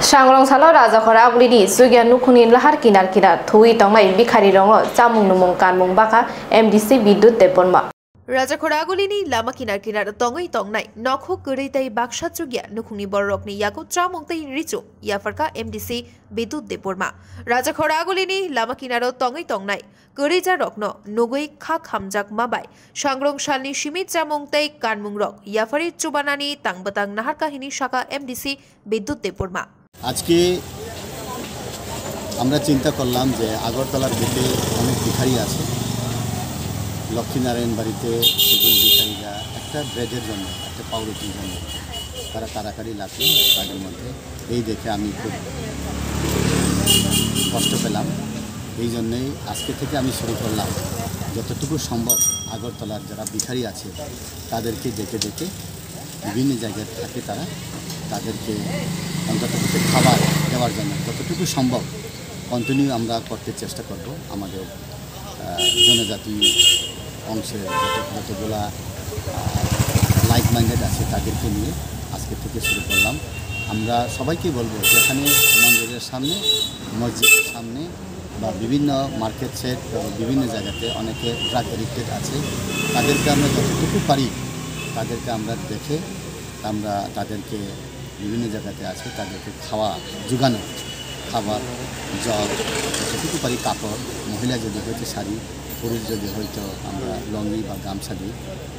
Sangrong salo raja khora agulini sugya nukhunin lahar kinar kinar thui tongnai bikhari rongo chamung numung kanmung baka MDC Bidut Deponma Raja Khoragulini lama kinar kinar tongai tongnai nokho gurei tai baksa chugya nukhungni borokni yaku chamung tai richu yafarka MDC Bidut Deporma Raja Khoragulini lama kinaro tongai tongnai gurei ja rokno nugui kha khamjak mabai sangrong salni simit chamung tai kanmung rok yafari chubanani tangbatang nahar kahini shaka MDC Bidut Deporma আজকে আমরা চিন্তা করলাম যে আগরতলার দিকে অনেক ভিখারি আছে লক্ষ্মীনারায়ণ বাড়িতে সেগুন ভিখারিরা একটা ব্রেডের জন্য একটা পাউরুটির জন্য তারা কারাকারি লাগলো তাদের মধ্যে এই দেখে আমি খুব কষ্ট পেলাম এই জন্যই আজকে থেকে আমি শুরু করলাম যতটুকু সম্ভব আগরতলার যারা ভিখারি আছে তাদেরকে ডেকে ডেকে বিভিন্ন জায়গায় থাকে তারা তাদেরকে অন্তত খাবার দেওয়ার জন্য যতটুকু সম্ভব কন্টিনিউ আমরা করতে চেষ্টা করব আমাদের জনজাতি অংশের যতগুলা লাইক মাইন্ডেড আছে তাদেরকে নিয়ে আজকে থেকে শুরু করলাম আমরা সবাইকে বলবো যেখানে মন্দিরের সামনে মসজিদের সামনে বা বিভিন্ন মার্কেট সেট বিভিন্ন জায়গাতে অনেকে ড্রাগ এডিক্টেড আছে তাদেরকে আমরা যতটুকু পারি তাদেরকে আমরা দেখে আমরা তাদেরকে বিভিন্ন জায়গাতে আছে তাদেরকে খাওয়া যোগানো খাবার জল যতটুকু পারি কাপড় মহিলা যদি হয়তো শাড়ি পুরুষ যদি হয়তো আমরা লঙ্গি বা গামছা দিই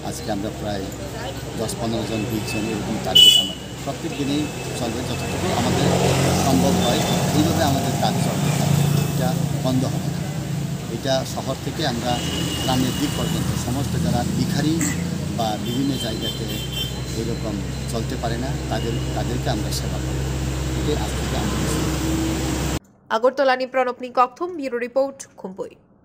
আজকে আমরা প্রায় 10-15 জন 20 জন এরকম টার্গেট আমাদের প্রত্যেক দিনেই চলবে যতটুকু আমাদের সম্ভব হয় এইভাবে আমাদের কাজ চলতে থাকবে এটা বন্ধ হবে না এটা শহর থেকে আমরা গ্রামের দিক পর্যন্ত সমস্ত যারা ভিখারি বা বিভিন্ন জায়গাতে এরকম চলতে পারে না তাদেরকে আমরা সেবা করব এটাই আজ থেকে আমরা Agortolani Pranopni Kokthum Bureau Report Khumpoy